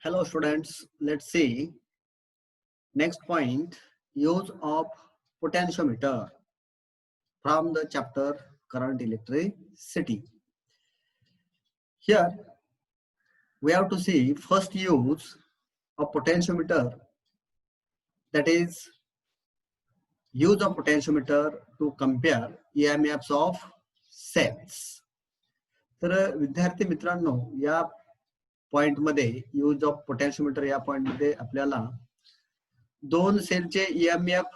Hello students, let's see next point, use of potentiometer from the chapter current electricity. Here we have to see first use of potentiometer, that is use of potentiometer to compare EMFs of cells. तर विद्यार्थी मित्रांनो, या point मध्ये use of पोटॅन्शियोमीटर या point मध्ये आपल्याला दोन सेलचे ईएमएफ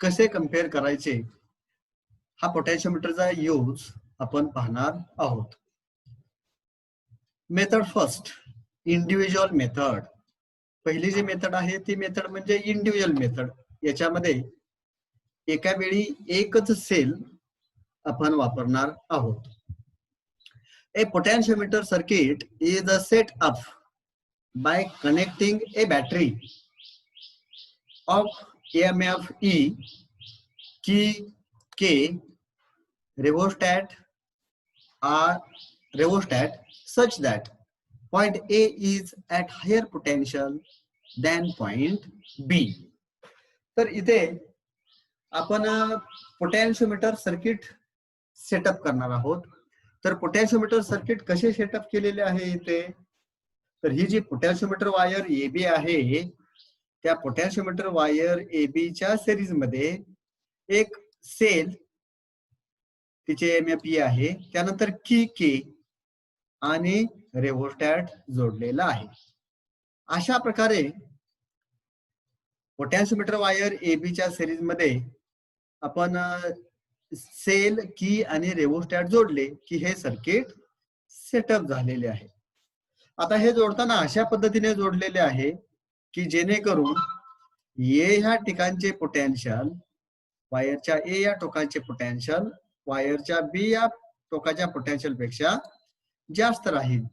कसे कंपेअर करायचे हा पोटॅन्शियोमीटरचा यूज आपण पाहणार आहोत. Method first, individual method. पहिली जी मेथड आहे ती मेथड म्हणजे इंडिव्हिज्युअल मेथड. याच्यामध्ये एका वेळी एकच सेल आपण वापरणार आहोत. A potentiometer circuit is set up by connecting a battery of EMF E, key K, rheostat such that point A is at higher potential than point B. तर इथे आपण पोटॅन्शियोमीटर सर्किट सेटअप करणार आहोत. तर पोटॅन्शियोमीटर सर्किट कसे सेटअप केलेले आहे इथे, तर ही जी पोटॅन्शियोमीटर वायर AB आहे त्या पोटॅन्शियोमीटर वायर AB च्या सिरीज मध्ये एक सेल तिचे EMF आहे, त्यानंतर की K आणि रेव्होस्टॅट जोडलेला आहे. अशा प्रकारे पोटॅन्शियोमीटर वायर AB च्या सिरीज मध्ये आपण सेल की आणि रेव्होस्टॅट जोडले की हे सर्किट सेटअप झालेले आहे. आता हे जोडताना अशा पद्धतीने जोडलेले आहे की जेणेकरून ए ह्या ठिकाणचे पोटेन्शियल वायरच्या ए या टोकाचे पोटेन्शियल वायरच्या बी या टोकाच्या पोटेन्शियल पेक्षा जास्त राहील.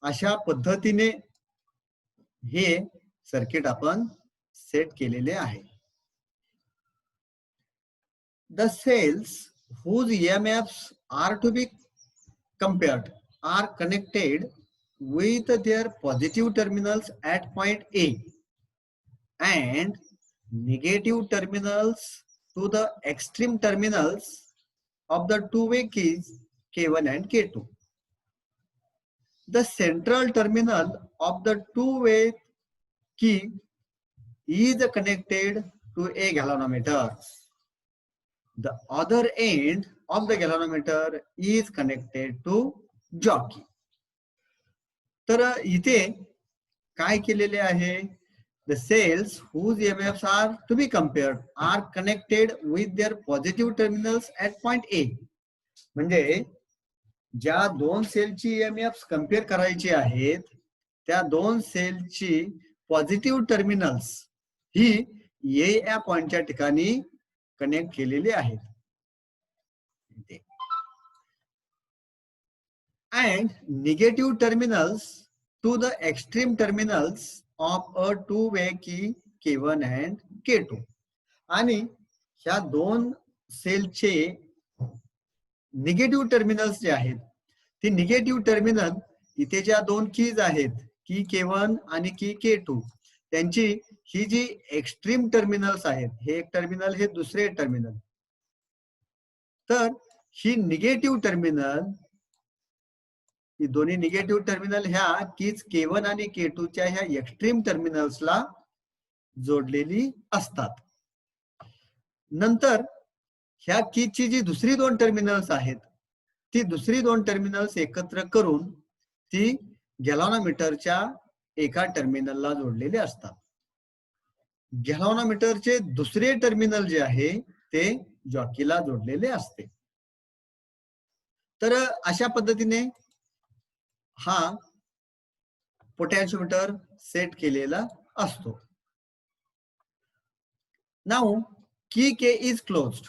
अशा पद्धतीने हे सर्किट आपण सेट केलेले आहे. The cells whose EMFs are to be compared are connected with their positive terminals at point A and negative terminals to the extreme terminals of the two-way keys K1 and K2. The central terminal of the two-way key is connected to a galvanometer. The other end of the galvanometer is connected to jockey. तर इथे काय केलेले आहे, the cells whose EMFs are to be compared are connected with their positive terminals at point A. म्हणजे ज्या दोन सेलची EMFs compare करायची आहेत त्या दोन सेलची पॉझिटिव्ह टर्मिनल्स ही A या पॉइंटच्या ठिकाणी कनेक्ट केलेले आहेत. And negative terminals to the extreme terminals of a two-way key K1 and K2. आणि ह्या दोन सेलचे निगेटिव्ह टर्मिनल्स जे आहेत ती निगेटिव्ह टर्मिनल इथे ज्या दोन कीज आहेत की K1 आणि की K2 त्यांची ही जी एक्स्ट्रीम टर्मिनल्स आहेत, हे एक टर्मिनल हे दुसरे टर्मिनल, तर ही निगेटिव्ह टर्मिनल ही दोन्ही निगेटिव्ह टर्मिनल ह्या कीज K1 आणि K2 च्या ह्या एक्स्ट्रीम टर्मिनल्सला जोडलेली असतात. नंतर ह्या कीजची जी दुसरी दोन टर्मिनल्स आहेत ती दुसरी दोन टर्मिनल्स एकत्र करून ती गॅल्व्हनोमीटरच्या एका टर्मिनलला जोडलेले असतात. गॅल्व्हनोमीटरचे दुसरे टर्मिनल जे आहे ते जॉकीला जोडलेले असते. तर अशा पद्धतीने हा पोटॅन्शियोमीटर सेट केलेला असतो. नाउ की K is closed,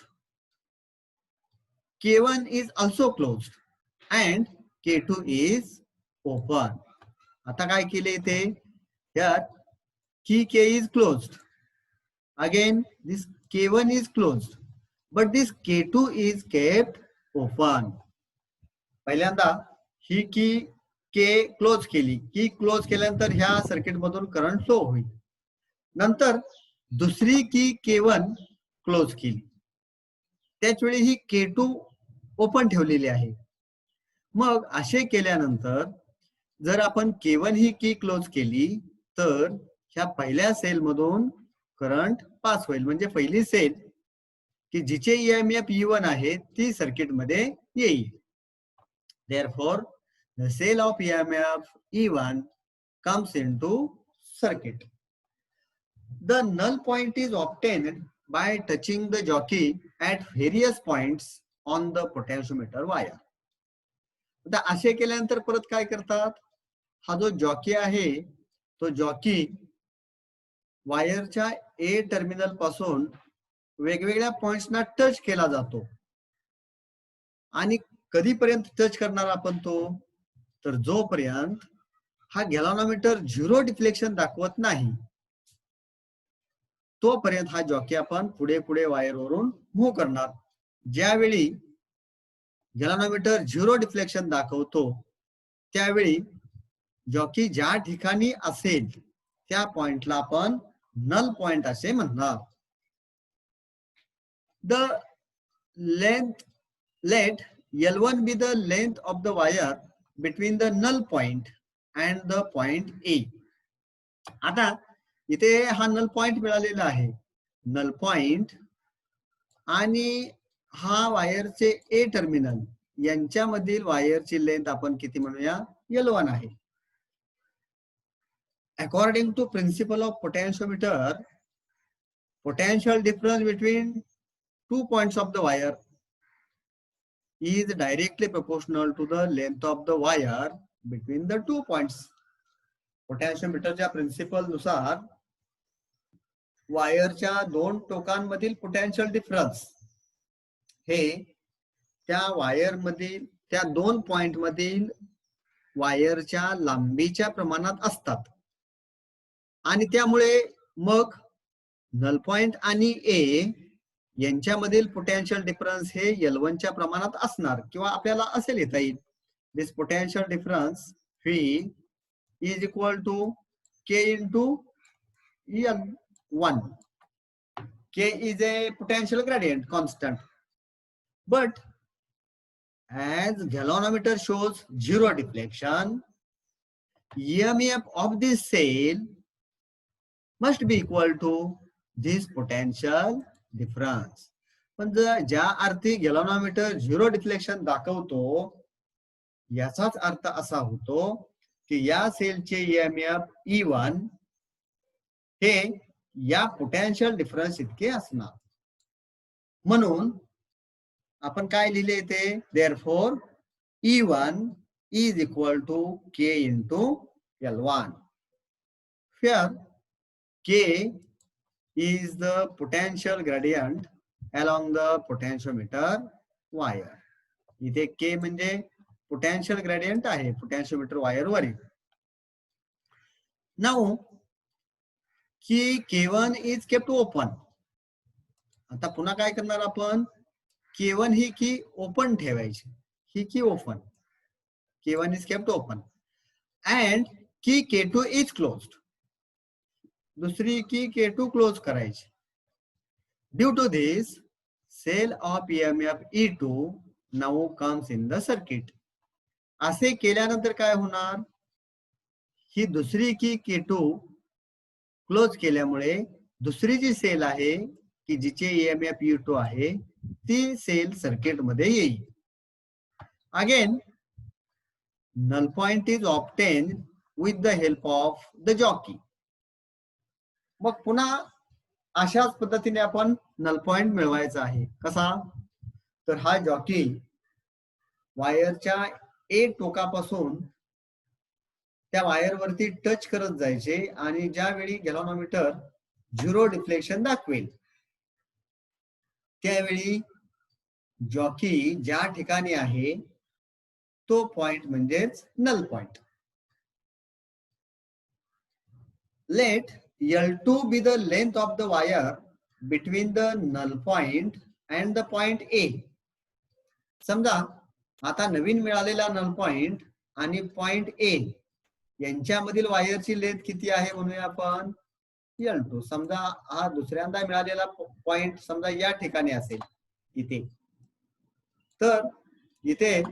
K1 is also closed and K2 is open. आता काय केले इथे, यात की K is closed, again this K1 is closed but this K2 is kept open. पहिल्यांदा ही की के क्लोज केली, की क्लोज केल्यानंतर ह्या सर्किट मधून करंट फ्लो होईल. नंतर दुसरी की K1 क्लोज केली, त्याच वेळी ही K2 ओपन ठेवलेली आहे. मग असे केल्यानंतर जर आपण K1 ही की क्लोज केली तर ह्या पहिल्या सेल मधून करंट पास होईल, म्हणजे पहिली सेल की जिचे ईएमएफ E1 आहे ती सर्किट मध्ये येईल. Therefore, the cell of EMF E1 comes into circuit. The null point is obtained by touching the jockey at various points on the potentiometer wire. आता असे केल्यानंतर परत काय करतात, हा जो जॉकी आहे तो जॉकी वायरच्या ए टर्मिनल पासून वेगवेगळ्या पॉइंट्सना टच केला जातो. आणि कधीपर्यंत टच करणार आपण तो, तर जोपर्यंत हा गॅल्व्हनोमीटर 0 डिफ्लेक्शन दाखवत नाही तोपर्यंत हा जॉकी आपण पुढे पुढे वायरवरून मूव्ह करणार. ज्यावेळी गॅल्व्हनोमीटर 0 डिफ्लेक्शन दाखवतो त्यावेळी जॉकी ज्या ठिकाणी असेल त्या पॉइंटला आपण नल पॉइंट असे म्हणणार. The length let L1 be the length of the wire between the null point and the point A. आता इथे हा नल पॉइंट मिळालेला आहे. नल पॉइंट आणि हा वायरचे ए टर्मिनल यांच्यामधील वायरची लेंथ आपण किती म्हणूया, L1 आहे. According to principle of potentiometer, potential difference between 2 points of the wire is directly proportional to the length of the wire between the 2 points. पोटॅन्शियोमीटरच्या principal नुसार वायरच्या दोन टोकांमधील पोटॅन्शियल डिफरन्स हे त्या वायर मधील त्या दोन पॉइंट मधील वायरच्या लांबीच्या प्रमाणात असतात. आणि त्यामुळे मग नल पॉइंट आणि ए यांच्यामधील पोटॅन्शियल डिफरन्स हे L1 च्या प्रमाणात असणार, किंवा आपल्याला असे लिहिता येईल, this potential difference V is equal to K into L1. K is a potential gradient constant, but as galvanometer shows 0 deflection, EMF of this cell must be equal to this potential difference. पण ज्या अर्थी galvanometer 0 deflection दाखवतो याचाच अर्थ असा होतो की या सेलचे ईएमएफ E1 हे या पोटॅन्शियल डिफरन्स इतके असणार. म्हणून आपण काय लिहिले ते, therefore E1 is equal to K into L1. Here K is the potential gradient along the potentiometer wire. इथे K म्हणजे पोटॅन्शियल ग्रेडियंट आहे पोटॅन्शियोमीटर वायर वरील. नाउ की K1 is kept open. आता पुन्हा काय करणार आपण, K1 ही की ओपन ठेवायची, ही की open, K1 is kept open and की K2 is closed. दुसरी की K2 क्लोज करायची. Due to this cell of EMF E2 now comes in the circuit. असे केल्यानंतर काय होणार, ही दुसरी की K2 क्लोज केल्यामुळे दुसरी जी सेल आहे की जिचे EMF E2 आहे ती सेल सर्किट मध्ये येईल. Again null point is obtained with the help of the jockey. मग पुन्हा अशाच पद्धतीने आपण नल पॉइंट मिळवायचा आहे. कसा, तर हा जॉकी वायरच्या ए टोकापासून त्या वायर वरती टच करत जायचे आणि ज्यावेळी गॅल्व्हनोमीटर 0 डिफ्लेक्शन दाखवेल त्यावेळी जॉकी ज्या ठिकाणी आहे तो पॉइंट म्हणजेच null point. Let L2 be the length of the wire between the null point and the point A. समजा आता नवीन मिळालेला नल पॉइंट आणि पॉइंट ए यांच्यामधील वायरची लेंथ किती आहे म्हणूया आपण L2. समजा हा दुसऱ्यांदा मिळालेला पॉइंट समजा या ठिकाणी असेल इथे, तर इथे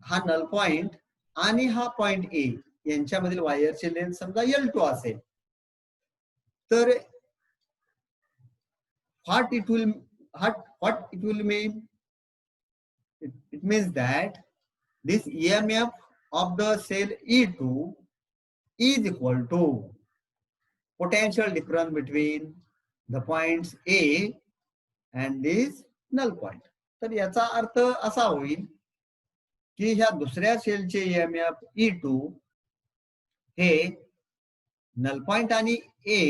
हा नल पॉइंट आणि हा पॉइंट ए यांच्यामधील वायरची लेंथ समजा L2 असेल, तर what it will mean? It means that this EMF of the cell E2 is equal to potential difference between the points A and this null point. तर याचा अर्थ असा होईल की ह्या दुसऱ्या सेलचे EMF E2 हे नल पॉइंट आणि A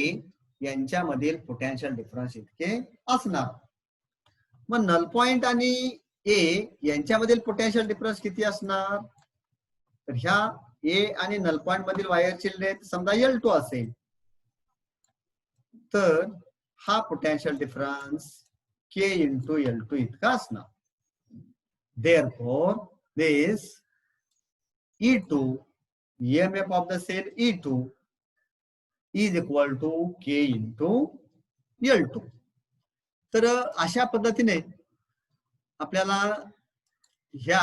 यांच्यामधील पोटेन्शियल डिफरन्स इतके असणार. मग नल पॉइंट आणि ए यांच्यामधील पोटेन्शियल डिफरन्स किती असणार? तर ह्या ए आणि नल पॉइंट मधील वायरची लेंथ समजा L2 असेल, तर हा potential difference K into L2 इतका असणार. Therefore, this E2, EMF of the cell E2 is equal to K into L2. तर अशा पद्धतीने आपल्याला ह्या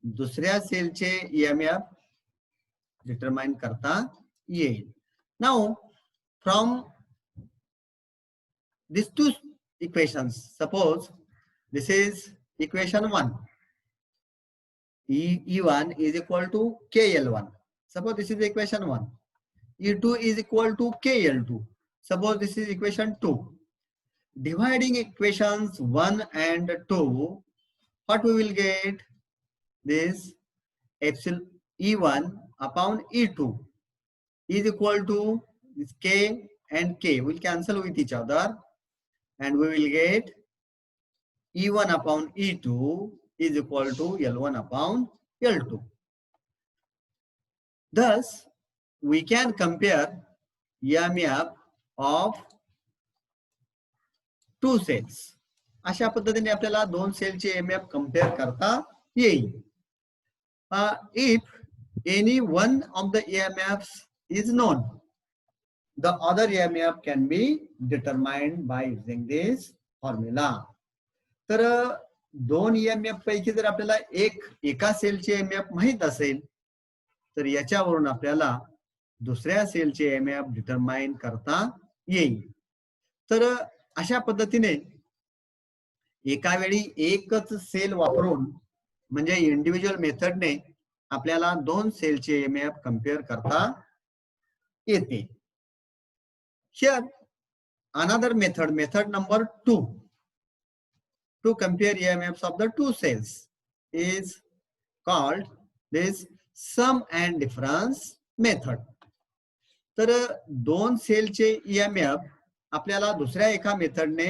दुसऱ्या सेलचे EMF डिटरमाइन करता येईल. Now from these two equations, suppose this is equation 1, E1 is equal to KL1. Suppose this is equation 1. E2 is equal to KL2. Suppose this is equation 2. Dividing equations 1 and 2, what we will get? This epsilon E1 upon E2 is equal to this K and K will cancel with each other, and we will get E1 upon E2 is equal to L1 upon L2. Thus, we can compare EMF of two cells. अशा पद्धतीने आपल्याला दोन सेलचे EMF compare करता येईल. If any one of the EMFs is known, the other EMF can be determined by using this formula. तर दोन EMF पैकी जर आपल्याला एका सेलचे EMF माहित असेल, तर याच्यावरून आपल्याला दुसऱ्या सेलचे EMF डिटरमाइन करता येईल. तर अशा पद्धतीने एका वेळी एकच सेल वापरून म्हणजे इंडिव्हिज्युअल मेथडने आपल्याला दोन सेलचे EMF कंपेअर करता येते. Here another method number 2 to compare EMFs of the two cells is called this sum and difference method. तर दोन सेलचे EMF आपल्याला दुसऱ्या एका मेथडने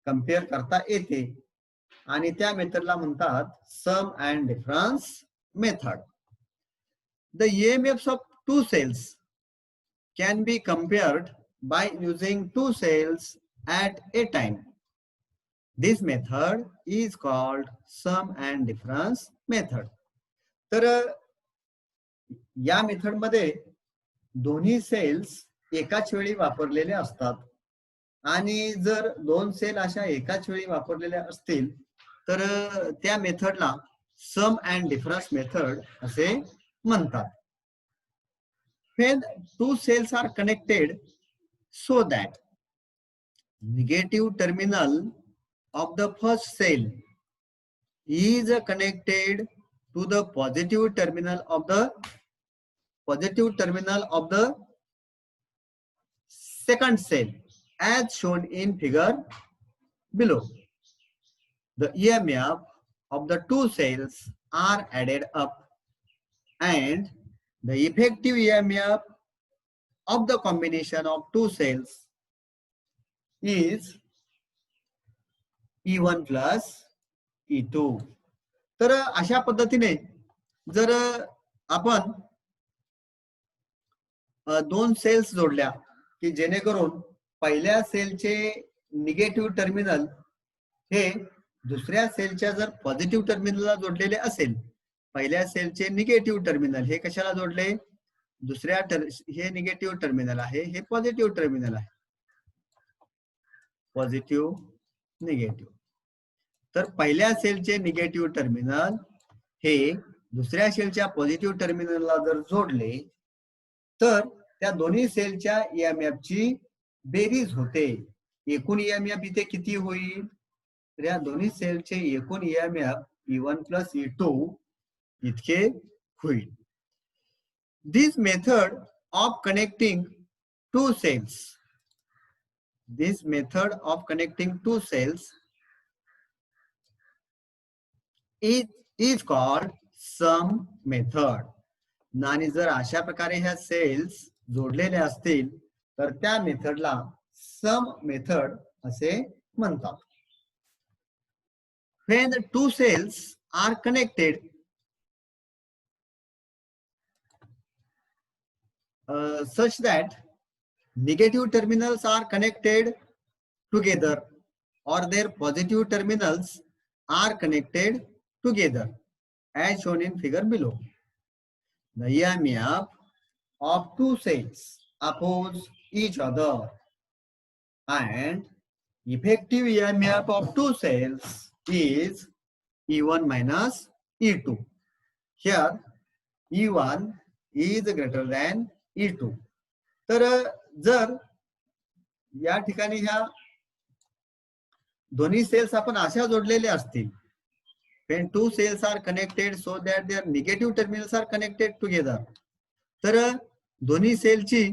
कंपेअर करता येते आणि त्या मेथडला म्हणतात sum and difference method. The EMFs of two cells can be compared by using two cells at a time. This method is called sum and difference method. तर या मेथड मध्ये दोन्ही सेल्स एकाच वेळी वापरलेले असतात आणि जर दोन सेल अशा एकाच वेळी वापरलेल्या असतील तर त्या मेथडला सम अँड डिफरन्स मेथड असे म्हणतात. When two cells are connected so that negative terminal of the first cell is connected to the positive terminal of the second cell as shown in figure below. The EMF of the two cells are added up and the effective EMF of the combination of two cells is E1 plus E2. तर अशा पद्धतीने जर आपण दोन cells जोडल्या की जेणेकरून पहिल्या सेलचे निगेटिव्ह टर्मिनल हे दुसऱ्या सेलच्या जर पॉझिटिव्ह टर्मिनलला जोडलेले असेल, पहिल्या सेलचे निगेटिव्ह टर्मिनल हे कशाला जोडले, हे निगेटिव्ह टर्मिनल आहे, हे पॉझिटिव्ह टर्मिनल आहे, पॉझिटिव्ह निगेटिव्ह. तर पहिल्या सेलचे निगेटिव्ह टर्मिनल हे दुसऱ्या सेलच्या पॉझिटिव्ह टर्मिनलला जर जोडले तर त्या दोन्ही सेलच्या ईएमएफ ची बेरीज होते. एकूण ईएमएफ इथे किती होईल, तर या दोन्ही सेलचे एकूण ईएमएफ E1 प्लस E2 इतके होईल. This method of connecting two cells, this method of connecting two cells is called sum method. आणि जर अशा प्रकारे ह्या सेल्स जोडलेल्या असतील तर त्या मेथडला सम मेथड असे म्हणतात. When the two cells are connected such that negative terminals are connected together or their positive terminals are connected together as shown in figure below. The EMF of two cells oppose each other and effective EMF of two cells is E1 minus E2. Here E1 is greater than E2. तर जर या ठिकाणी ह्या दोन्ही cells आपण अशा जोडलेल्या असतील, when two cells are connected so that their negative terminals are connected together, तर दोन्ही सेलची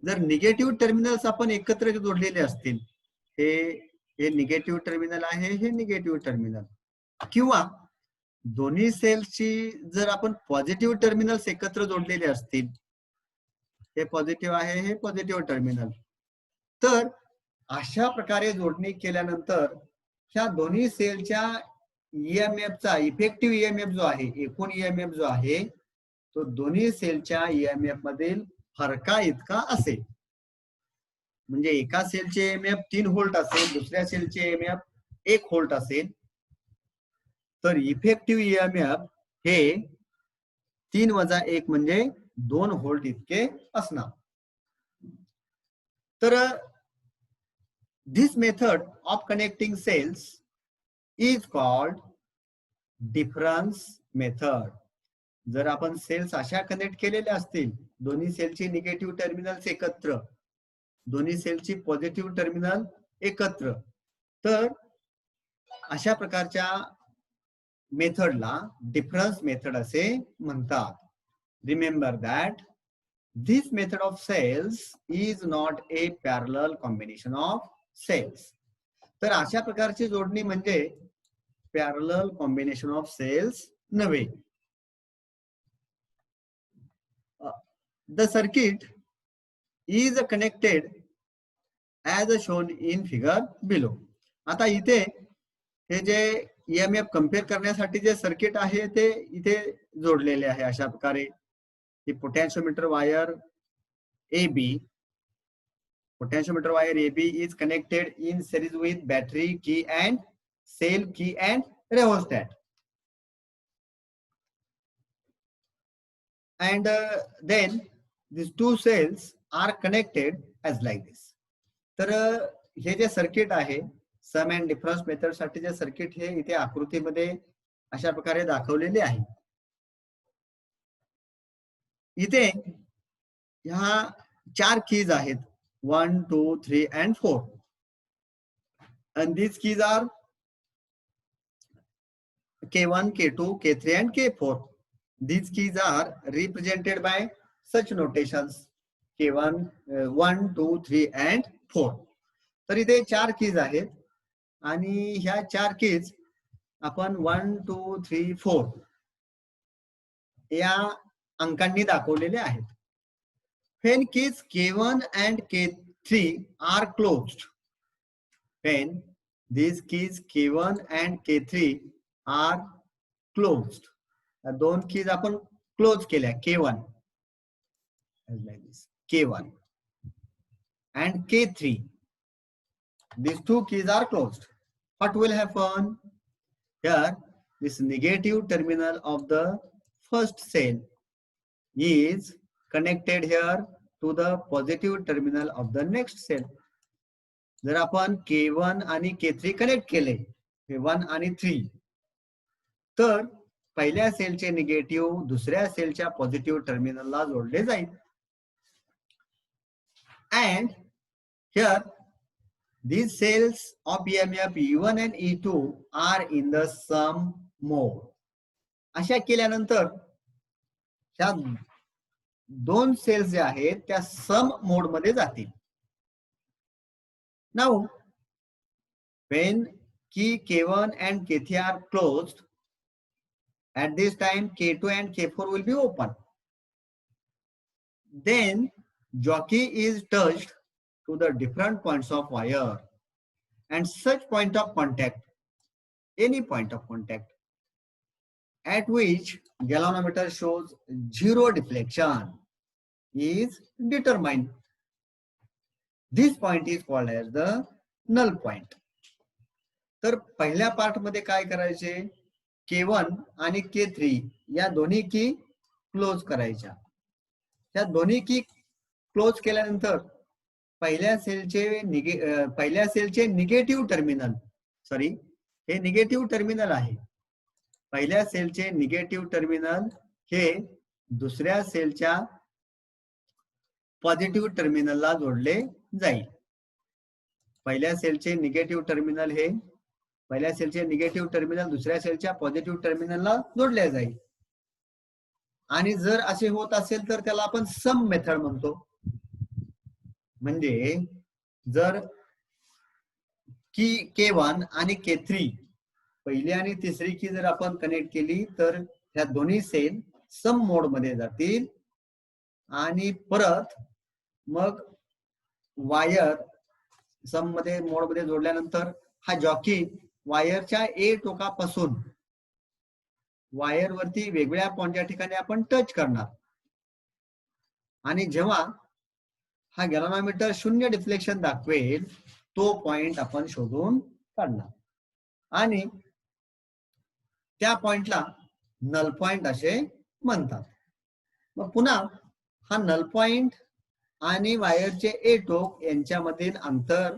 जर निगेटिव्ह टर्मिनल्स आपण एकत्र जोडलेले असतील, हे निगेटिव्ह टर्मिनल आहे, हे निगेटिव्ह टर्मिनल, किंवा दोन्ही सेल्सची जर आपण पॉझिटिव्ह टर्मिनल्स एकत्र जोडलेले असतील, हे पॉझिटिव्ह आहे, हे पॉझिटिव्ह टर्मिनल, तर अशा प्रकारे जोडणी केल्यानंतर ह्या दोन्ही सेलच्या ईएमएफचा इफेक्टिव्ह ईएमएफ जो आहे, एकूण ईएमएफ जो आहे तो दोन्ही सेलच्या ईएमएफ मधील फरका इतका असेल. म्हणजे एका सेलचे ईएमएफ 3 व्होल्ट असेल, दुसऱ्या सेलचे ईएमएफ 1 व्होल्ट असेल, तर इफेक्टिव्ह ईएमएफ हे 3 वजा 1 म्हणजे 2 व्होल्ट इतके असणार. तर this method of connecting cells is called difference method. जर आपण सेल्स अशा कनेक्ट केलेल्या असतील, दोन्ही सेलची निगेटिव्ह टर्मिनल्स एकत्र, दोन्ही सेलची पॉझिटिव्ह टर्मिनल एकत्र, तर अशा प्रकारच्या मेथडला डिफरन्स मेथड असे म्हणतात. Remember that this method of cells is not a parallel combination of cells. तर अशा प्रकारची जोडणी म्हणजे पॅरलल कॉम्बिनेशन ऑफ सेल्स नव्हे. The circuit is connected as shown in figure below. आता इथे हे जे ईएमएफ कंपेअर करण्यासाठी जे सर्किट आहे ते इथे जोडलेले आहे अशा प्रकारे. The potentiometer wire AB, potentiometer wire AB is connected in series with battery key and cell key and rheostat. And then these two cells are connected as like this. तर हे जे सर्किट आहे सम अँड डिफरन्स मेथड साठी जे circuit हे इथे आकृतीमध्ये अशा प्रकारे दाखवलेले आहे. इथे ह्या 4 कीज आहेत, 1 2 3 and 4, and these keys are K1 K2 K3 and K4. These keys are represented by such notations K1 1 2 3 and 4. तर इथे 4 कीज आहेत आणि ह्या 4 कीज आपण 1 2 3 4 या अंकांनी दाखवलेले आहेत. When keys K1 and K3 are closed, when these keys K1 and K3 are closed, दोन कीज आपण क्लोज केल्या, K1 like this, K1 and K3, these two keys are closed. What will happen? Here, this negative terminal of the first cell is connected here to the positive terminal of the next cell. जर आपण K1 आणि K3 connect केले, K1 आणि 3, तर पहिल्या सेलचे negative दुसऱ्या सेलच्या पॉझिटिव्ह टर्मिनलला जोडले जाईल. And here these cells of EMF E1 and E2 are in the sum mode. अशा केल्यानंतर ह्या दोन सेल्स जे आहेत त्या सम मोड मध्ये जातील. Now when key K1 and K3 are closed, at this time K2 and K4 will be open. Then jockey is touched to the different points of wire, and such point of contact, any point of contact at which galvanometer shows zero deflection is determined. This point is called as the null point. तर पहिल्या part मध्ये काय करायचे, K1 आणि K3 या दोन्ही की close करायच्या. त्या दोन्ही की क्लोज केल्यानंतर पहिल्या सेलचे निगेटिव्ह टर्मिनल, सॉरी हे निगेटिव्ह टर्मिनल आहे, पहिल्या सेलचे निगेटिव्ह टर्मिनल हे दुसऱ्या सेलच्या पॉझिटिव्ह टर्मिनलला जोडले जाईल. पहिल्या सेलचे निगेटिव्ह टर्मिनल हे पहिल्या सेलचे निगेटिव्ह टर्मिनल दुसऱ्या सेलच्या पॉझिटिव्ह टर्मिनलला जोडले जाईल. आणि जर असे होत असेल तर त्याला आपण सम मेथड म्हणतो. म्हणजे जर की K1 आणि K3 पहिली आणि तिसरी की जर आपण कनेक्ट केली तर ह्या दोन्ही सेल सम मोड मध्ये जातील आणि परत मग वायर सम मध्ये मोड मध्ये जोडल्यानंतर हा जॉकी वायरच्या ए टोकापासून वायर वरती वेगवेगळ्या पॉइंटच्या ठिकाणी आपण टच करणार आणि जेव्हा हा गॅल्व्हनोमीटर 0 डिफ्लेक्शन दाखवेल तो पॉइंट आपण शोधून काढणार आणि त्या पॉइंटला नल पॉइंट असे म्हणतात. मग पुन्हा हा नल पॉइंट आणि वायरचे ए टोक यांच्यामधील अंतर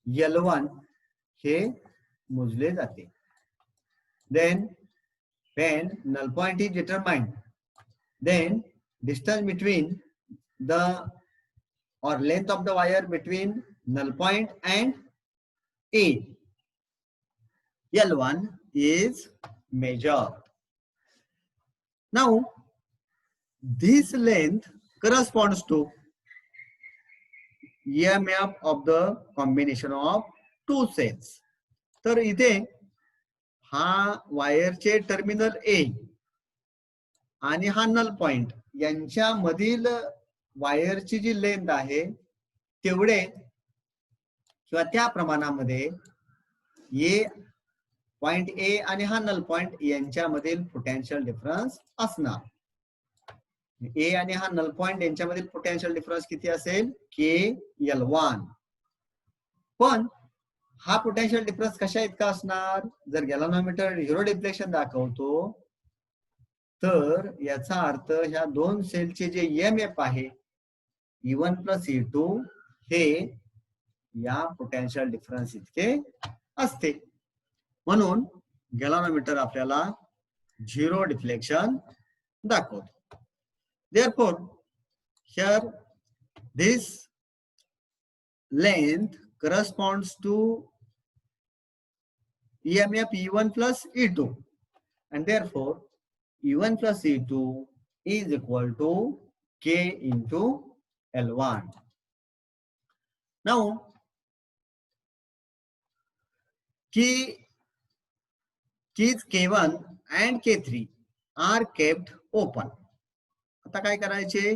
L1 हे मोजले जाते. Then when null point is determined, then distance between the or length of the wire between null point and A, L1 is measured. Now this length corresponds to EMF of the combination of two cells. तर इथे हा वायरचे terminal ए आणि हा null point यांच्या मधील वायरची जी length आहे तेवढे किंवा त्या प्रमाणामध्ये ए पॉइंट ए आणि हा नल पॉइंट यांच्यामधील पोटेन्शियल डिफरन्स असणार. ए आणि हा नल पॉइंट यांच्यामधील पोटेन्शियल डिफरन्स किती असेल, KL1. पण हा पोटेन्शियल डिफरन्स कशा इतका असणार, जर गॅल्व्हनोमीटर 0 डिफ्लेक्शन दाखवतो तर याचा अर्थ ह्या दोन सेलचे जे EMF आहे E1 प्लस E2 हे या पोटेन्शियल डिफरन्स इतके असते. म्हणून गॅल्व्हनोमीटर आपल्याला 0 डिफ्लेक्शन दाखवतो. Therefore, here this length corresponds to EMF E1 plus E2, and therefore E1 plus E2 is equal to K into L1. Now, keys K1 and K3 are kept open. आता काय करायचे,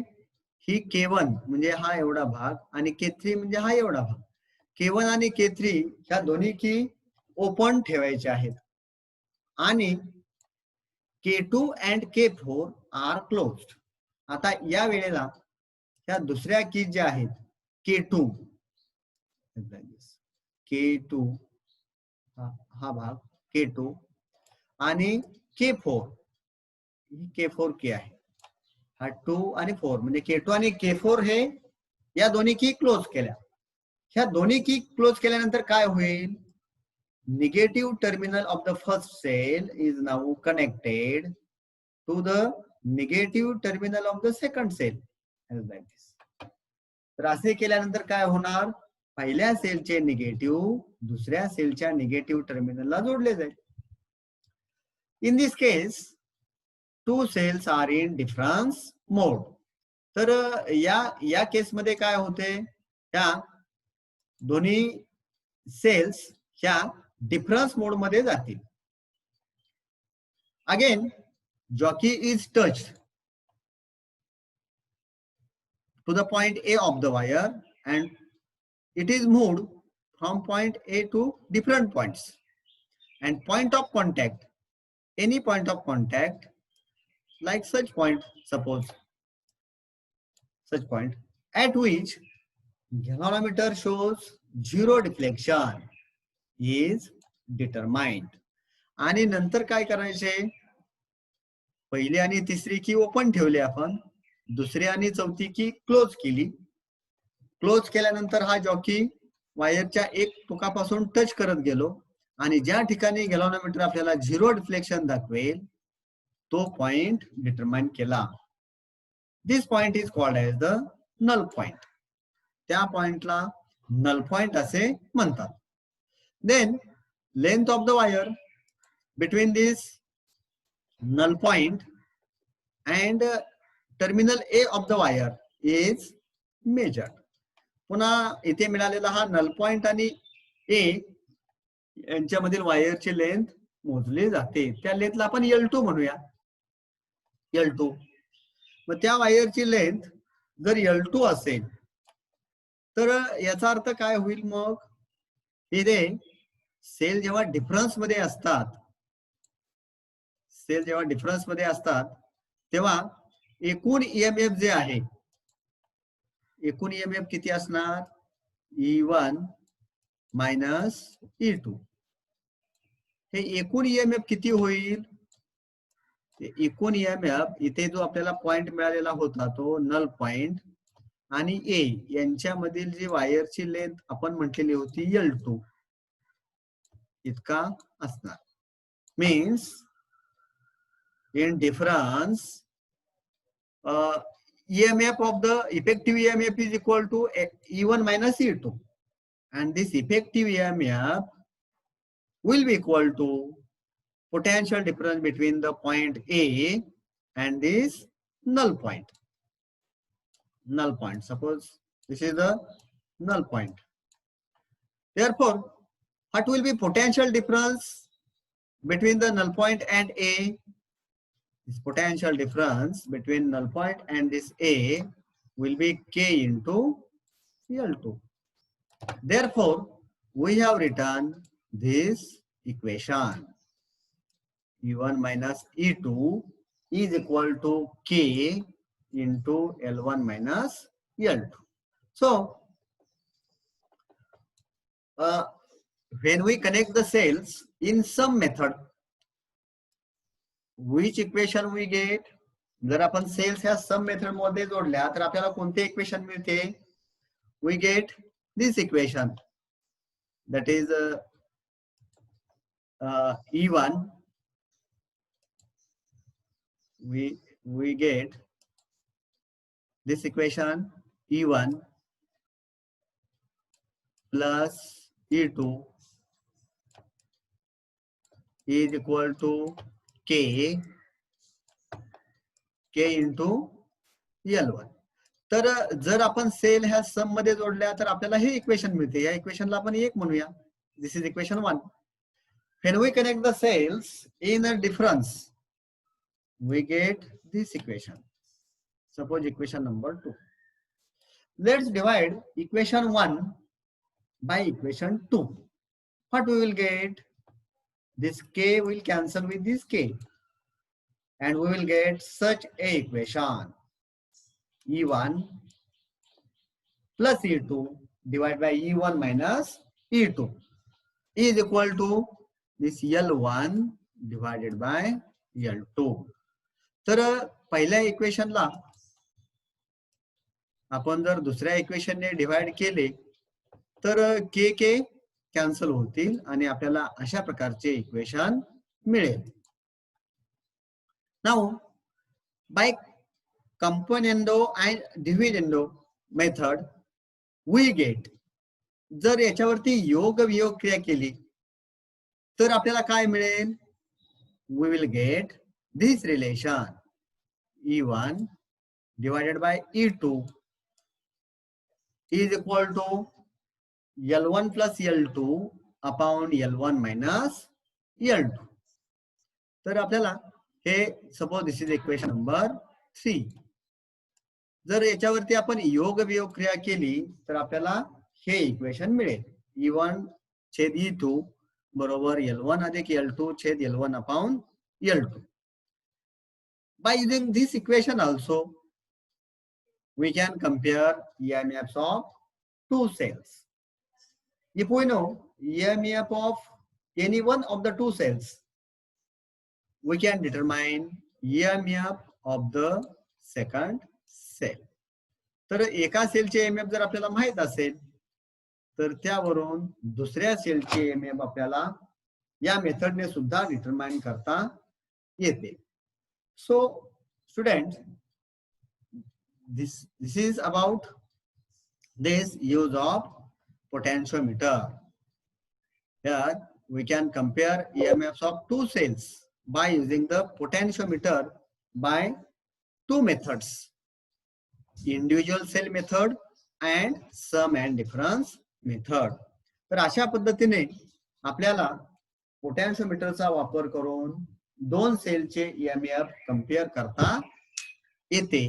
ही K1 म्हणजे हा एवढा भाग आणि K3 म्हणजे हा एवढा भाग. K1 आणि K3 ह्या दोन्ही की ओपन ठेवायचे आहेत आणि K2 and K4 R closed. आता या वेळेला ह्या दुसऱ्या की ज्या आहेत K2 हा भाग K2 आणि K4 ही K4 की आहे. हा 2 आणि 4 म्हणजे K2 आणि K4 हे या दोन्ही की क्लोज केल्या. ह्या दोन्ही की क्लोज केल्यानंतर काय होईल? Negative terminal of the first cell is now connected to the negative terminal of the second cell as like this. तर असे केल्यानंतर काय होणार? पहिल्या सेलचे निगेटिव्ह दुसऱ्या सेलच्या निगेटिव्ह टर्मिनलला जोडले जाईल. In this case two cells are in difference mode. तर या केसमध्ये काय होते? त्या दोन्ही सेल्स ह्या डिफरन्स मोड मध्ये जातील. Again jockey is touched to the point A of the wire and it is moved from point A to different points, and point of contact, any point of contact like such point, suppose such point at which galvanometer shows zero deflection is determined. आणि नंतर काय करायचे? पहिली आणि तिसरी की open ठेवली आपण, दुसरी आणि चौथी की क्लोज केली. क्लोज केल्यानंतर हा जॉकी वायरच्या एक टोकापासून टच करत गेलो आणि ज्या ठिकाणी गॅल्व्हनोमीटर आपल्याला झिरो डिफ्लेक्शन दाखवेल तो पॉइंट डिटरमाइन केला. This point is called as the null point. त्या पॉइंटला नल पॉइंट असे म्हणतात. Then length of the wire between this null point and terminal A of the wire is measured. पुन्हा इथे मिळालेला हा नल पॉइंट आणि A यांच्यामधील वायरची लेंथ मोजली जाते. त्या लेंथला आपण L2 म्हणूया. L2. मग त्या वायरची लेंथ जर L2 असेल तर याचा अर्थ काय होईल? मग इथे सेल जेव्हा डिफरन्स मध्ये असतात, सेल जेव्हा डिफरन्स मध्ये असतात तेव्हा एकूण ईएमएफ जे आहे, एकूण ईएमएफ किती असणार? E1 minus E2. हे एकूण ईएमएफ किती होईल? एकूण ईएमएफ इथे जो आपल्याला पॉइंट मिळालेला होता तो नल पॉइंट आणि ए यांच्यामधील जी वायरची लेंथ आपण म्हटलेली होती L2 इतका असणार. Means in difference EMF of the effective EMF is equal to E1 minus E2, and this effective EMF will be equal to potential difference between the point A and this null point. Null point, suppose this is the null point. Therefore, what will be potential difference between the null point and A? This potential difference between null point and this A will be K into L2. Therefore, we have written this equation. E1 minus E2 is equal to K into L1 minus L2. So, when we connect the cells in some method, which equation we get? जर आपण cells ह्या सम method मध्ये जोडल्या तर आपल्याला कोणते equation मिळते? We get this equation, that is E1. We get this equation E1 plus E2 is equal to K into L1. तर जर आपण सेल ह्या सम मध्ये जोडल्या तर आपल्याला हे इक्वेशन मिळते. या इक्वेशनला आपण 1 म्हणूया. दिस is equation 1. When we connect the cells in a difference, we get this equation. Suppose equation number 2. Let's divide equation 1 by equation 2. What we will get? This K will cancel with this K, and we will get such a equation. E1 plus E2 divided by E1 minus E2 is equal to this L1 divided by L2. तर पहिल्या इक्वेशनला आपण जर दुसऱ्या इक्वेशनने divide केले तर के के cancel होतील आणि आपल्याला अशा प्रकारचे इक्वेशन मिळेल. Now by componendo and dividendo method we get, जर याच्यावरती योग वियोग क्रिया केली तर आपल्याला काय मिळेल? We will get this relation E1 divided by E2 is equal to L1 plus L2 upon L1 minus L2. तर आपल्याला हे suppose this is equation number 3. जर याच्यावरती आपण योग वियोग क्रिया केली तर आपल्याला हे इक्वेशन मिळेल. E1 छेद E2 बरोबर L1 अधिक L2 छेद L1 upon L2. By using this equation also, we can compare EMFs of two cells. If we know EMF of any one of the two cells, we can determine EMF of the second cell. तर एका सेलचे EMF जर आपल्याला माहित असेल तर त्यावरून दुसऱ्या सेलचे EMF आपल्याला या मेथडने सुद्धा डिटरमाइन करता येते. So students, this is about this use of potentiometer. Here we can compare EMFs of two cells by using the potentiometer by two methods, individual cell method and sum and difference method. तर अशा पद्धतीने आपल्याला पोटॅन्शियोमीटरचा वापर करून दोन सेलचे EMF compare करता येते.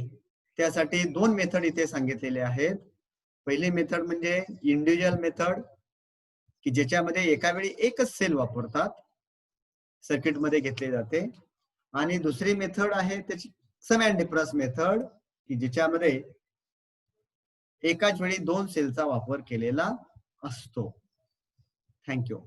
त्यासाठी दोन मेथड इथे सांगितलेले आहेत. पहिली मेथड म्हणजे इंडिव्हिज्युअल मेथड की ज्याच्यामध्ये एका वेळी एकच सेल वापरतात, सर्किट मध्ये घेतले जाते. आणि दुसरी मेथड आहे त्याची सम अँड डिफरन्स मेथड की ज्याच्यामध्ये एकाच वेळी दोन सेलचा वापर केलेला असतो. थँक्यू.